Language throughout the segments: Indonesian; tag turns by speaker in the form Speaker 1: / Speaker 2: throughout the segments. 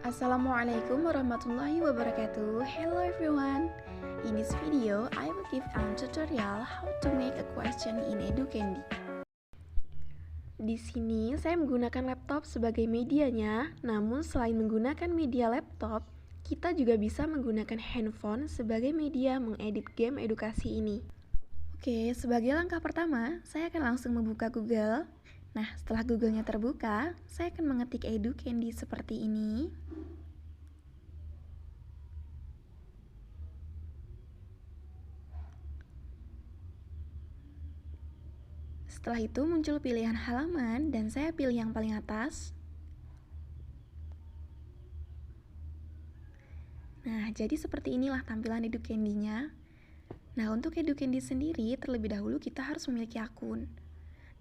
Speaker 1: Assalamualaikum warahmatullahi wabarakatuh. Hello everyone. In this video, I will give a tutorial how to make a question in EduCandy. Di sini saya menggunakan laptop sebagai medianya, namun selain menggunakan media laptop, kita juga bisa menggunakan handphone sebagai media mengedit game edukasi ini. Oke, sebagai langkah pertama, saya akan langsung membuka Google. Nah, setelah Google-nya terbuka, saya akan mengetik EduCandy seperti ini. Setelah itu muncul pilihan halaman dan saya pilih yang paling atas. Nah, jadi seperti inilah tampilan EduCandy-nya. Nah, untuk EduCandy sendiri terlebih dahulu kita harus memiliki akun.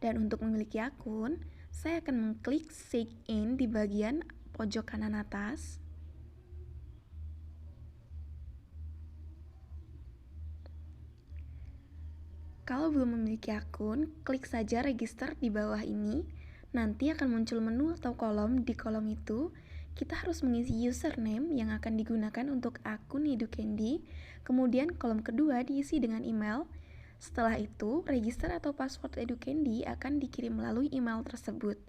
Speaker 1: Dan untuk memiliki akun, saya akan mengklik sign in di bagian pojok kanan atas. Kalau belum memiliki akun, klik saja register di bawah ini. Nanti akan muncul menu atau kolom. Di kolom itu, kita harus mengisi username yang akan digunakan untuk akun EduCandy. Kemudian kolom kedua diisi dengan email. Setelah itu, register atau password EduCandy akan dikirim melalui email tersebut.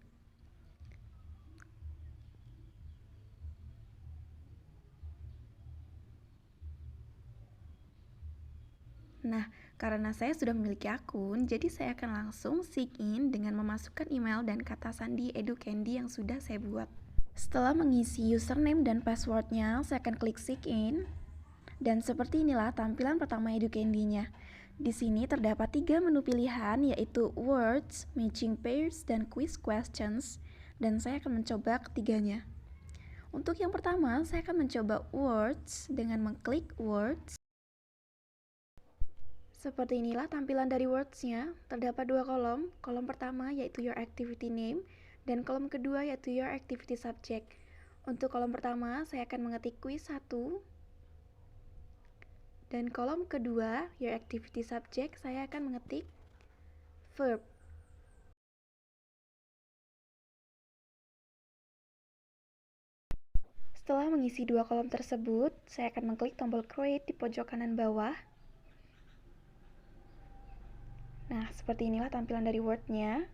Speaker 1: Nah, karena saya sudah memiliki akun, jadi saya akan langsung sign in dengan memasukkan email dan kata sandi EduCandy yang sudah saya buat. Setelah mengisi username dan passwordnya, saya akan klik sign in. Dan seperti inilah tampilan pertama EduCandy-nya. Di sini terdapat 3 menu pilihan, yaitu Words, Matching Pairs, dan Quiz Questions. Dan saya akan mencoba ketiganya. Untuk yang pertama, saya akan mencoba Words dengan mengklik Words. Seperti inilah tampilan dari Words-nya. Terdapat 2 kolom. Kolom pertama yaitu Your Activity Name, dan kolom kedua yaitu Your Activity Subject. Untuk kolom pertama, saya akan mengetik quiz 1. Dan kolom kedua, Your Activity Subject, saya akan mengetik verb. Setelah mengisi 2 kolom tersebut, saya akan mengklik tombol create di pojok kanan bawah. Nah, seperti inilah tampilan dari Word-nya.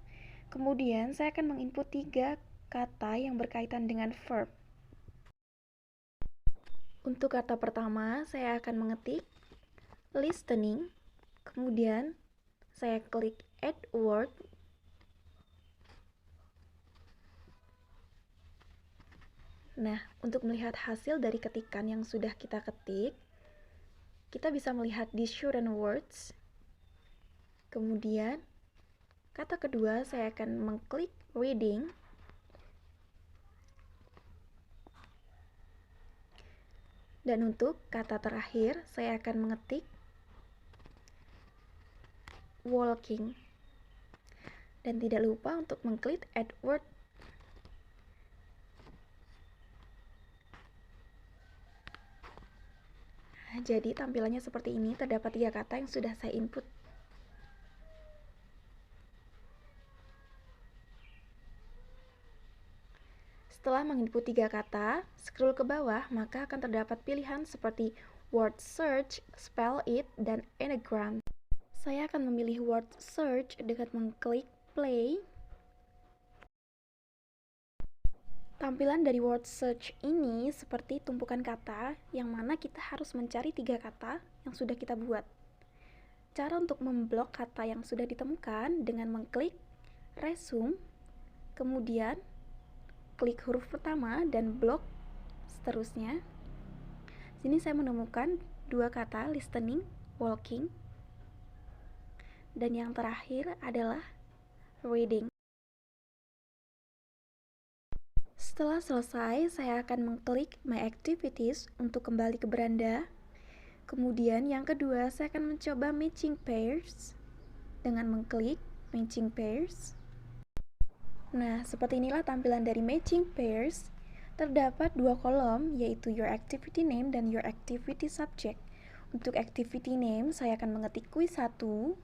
Speaker 1: Kemudian, saya akan menginput 3 kata yang berkaitan dengan verb. Untuk kata pertama, saya akan mengetik listening. Kemudian, saya klik add word. Nah, untuk melihat hasil dari ketikan yang sudah kita ketik, kita bisa melihat di shorten words. Kemudian, kata kedua saya akan mengklik reading. Dan untuk kata terakhir, saya akan mengetik walking. Dan tidak lupa untuk mengklik add word. Nah, jadi tampilannya seperti ini, terdapat 3 kata yang sudah saya input. Setelah menginput 3 kata, scroll ke bawah, maka akan terdapat pilihan seperti word search, spell it, dan anagram. Saya akan memilih word search dengan mengklik play. Tampilan dari word search ini seperti tumpukan kata yang mana kita harus mencari 3 kata yang sudah kita buat. Cara untuk memblok kata yang sudah ditemukan dengan mengklik resume, kemudian klik huruf pertama dan blok seterusnya. Sini saya menemukan 2 kata, listening, walking, dan yang terakhir adalah reading. Setelah selesai, saya akan mengklik My Activities untuk kembali ke beranda. Kemudian yang kedua, saya akan mencoba Matching Pairs dengan mengklik Matching Pairs. Nah, seperti inilah tampilan dari Matching Pairs. Terdapat 2 kolom, yaitu Your Activity Name dan Your Activity Subject. Untuk Activity Name, saya akan mengetik quiz 1.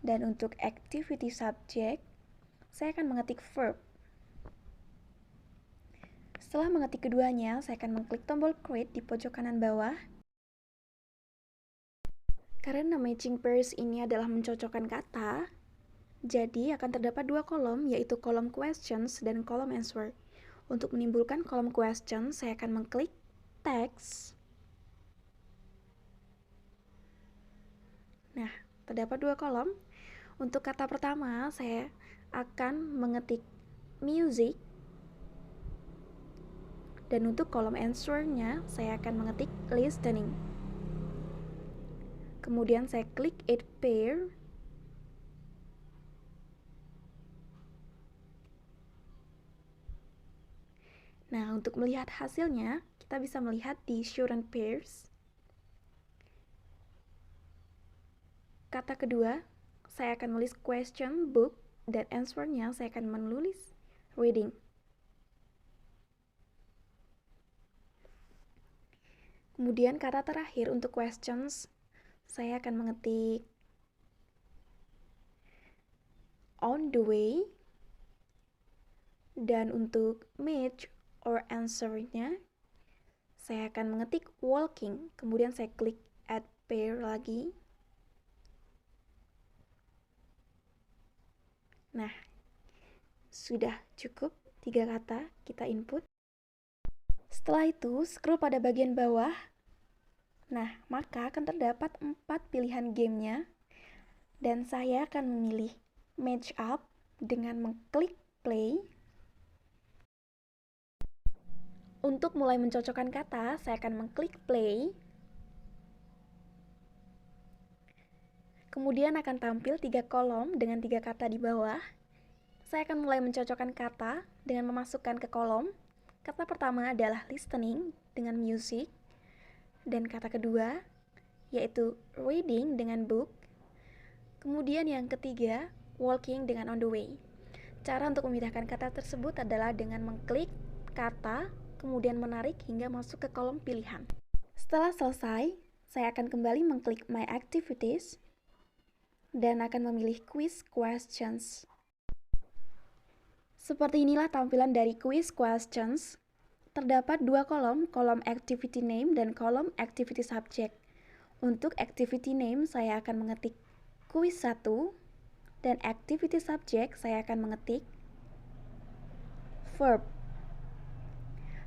Speaker 1: Dan untuk Activity Subject, saya akan mengetik verb. Setelah mengetik keduanya, saya akan mengklik tombol create di pojok kanan bawah. Karena matching pairs ini adalah mencocokkan kata, jadi akan terdapat dua kolom, yaitu kolom questions dan kolom answer. Untuk menimbulkan kolom question, saya akan mengklik text. Nah, terdapat dua kolom. Untuk kata pertama, saya akan mengetik music. Dan untuk kolom answer-nya, saya akan mengetik listening. Kemudian saya klik add pair. Nah, untuk melihat hasilnya, kita bisa melihat di shorten pairs. Kata kedua, saya akan menulis question, book, dan answer-nya saya akan menulis reading. Kemudian kata terakhir untuk questions, saya akan mengetik on the way. Dan untuk match or answer-nya, saya akan mengetik walking. Kemudian saya klik add pair lagi. Nah, sudah cukup 3 kata kita input. Setelah itu, scroll pada bagian bawah. Nah, maka akan terdapat 4 pilihan gamenya. Dan saya akan memilih match up dengan mengklik play. Untuk mulai mencocokkan kata, saya akan mengklik play. Kemudian akan tampil 3 kolom dengan 3 kata di bawah. Saya akan mulai mencocokkan kata dengan memasukkan ke kolom. Kata pertama adalah listening dengan music. Dan kata kedua yaitu reading dengan book. Kemudian yang ketiga, walking dengan on the way. Cara untuk memindahkan kata tersebut adalah dengan mengklik kata, kemudian menarik hingga masuk ke kolom pilihan. Setelah selesai, saya akan kembali mengklik My Activities dan akan memilih Quiz Questions. Seperti inilah tampilan dari Quiz Questions. Terdapat dua kolom, kolom Activity Name dan kolom Activity Subject. Untuk Activity Name, saya akan mengetik Quiz 1, dan Activity Subject, saya akan mengetik verb.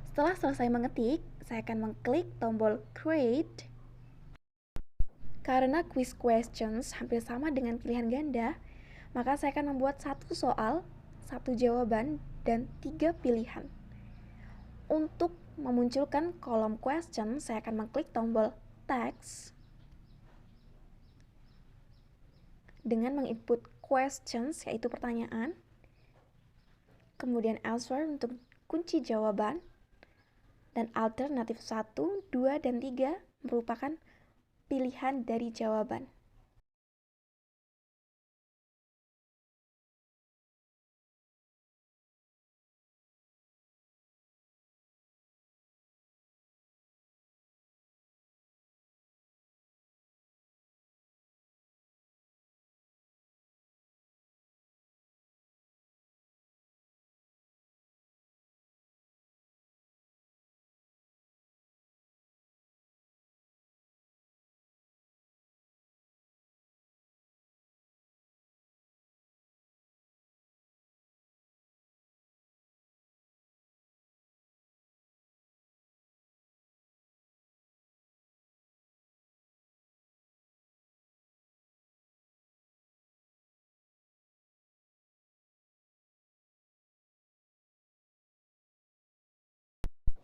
Speaker 1: Setelah selesai mengetik, saya akan mengklik tombol Create. Karena quiz questions hampir sama dengan pilihan ganda, maka saya akan membuat satu soal, satu jawaban, dan 3 pilihan. Untuk memunculkan kolom question, saya akan mengklik tombol text dengan menginput questions, yaitu pertanyaan, kemudian answer untuk kunci jawaban, dan alternatif 1, 2, dan 3 merupakan pilihan dari jawaban.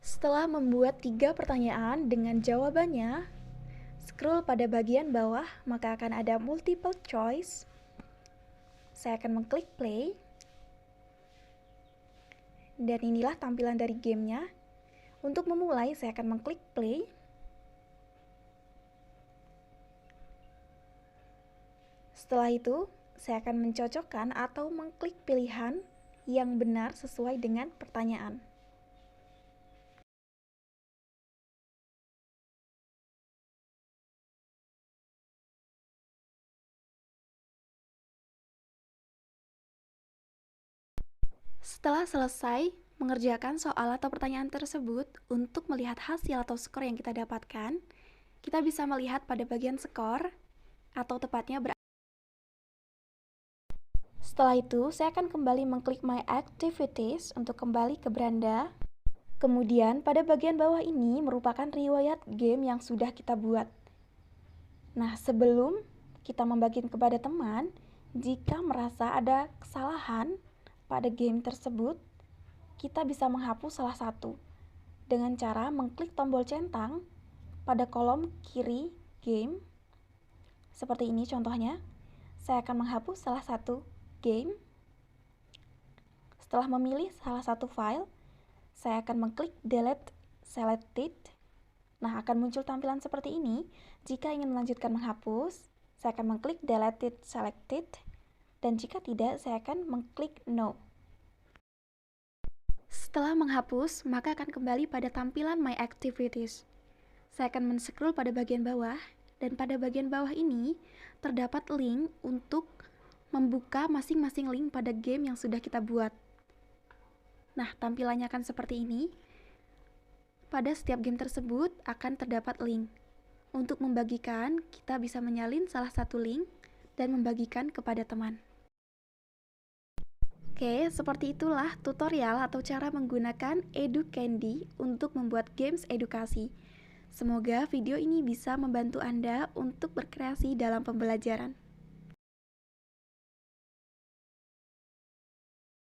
Speaker 1: Setelah membuat 3 pertanyaan dengan jawabannya, scroll pada bagian bawah, maka akan ada multiple choice. Saya akan mengklik play. Dan inilah tampilan dari gamenya. Untuk memulai, saya akan mengklik play. Setelah itu, saya akan mencocokkan atau mengklik pilihan yang benar sesuai dengan pertanyaan. Setelah selesai, mengerjakan soal atau pertanyaan tersebut untuk melihat hasil atau skor yang kita dapatkan, kita bisa melihat pada bagian skor atau tepatnya Setelah itu, saya akan kembali mengklik My Activities untuk kembali ke beranda. Kemudian, pada bagian bawah ini merupakan riwayat game yang sudah kita buat. Nah, sebelum kita membagikan kepada teman, jika merasa ada kesalahan pada game tersebut, kita bisa menghapus salah satu dengan cara mengklik tombol centang pada kolom kiri game. Seperti ini contohnya. Saya akan menghapus salah satu game. Setelah memilih salah satu file, saya akan mengklik delete selected. Nah, akan muncul tampilan seperti ini. Jika ingin melanjutkan menghapus, saya akan mengklik deleted selected, dan jika tidak, saya akan mengklik no. Setelah menghapus, maka akan kembali pada tampilan My Activities. Saya akan men-scroll pada bagian bawah, dan pada bagian bawah ini terdapat link untuk membuka masing-masing link pada game yang sudah kita buat. Nah, tampilannya akan seperti ini. Pada setiap game tersebut akan terdapat link. Untuk membagikan, kita bisa menyalin salah satu link dan membagikan kepada teman. Oke, seperti itulah tutorial atau cara menggunakan Educandy untuk membuat games edukasi. Semoga video ini bisa membantu Anda untuk berkreasi dalam pembelajaran.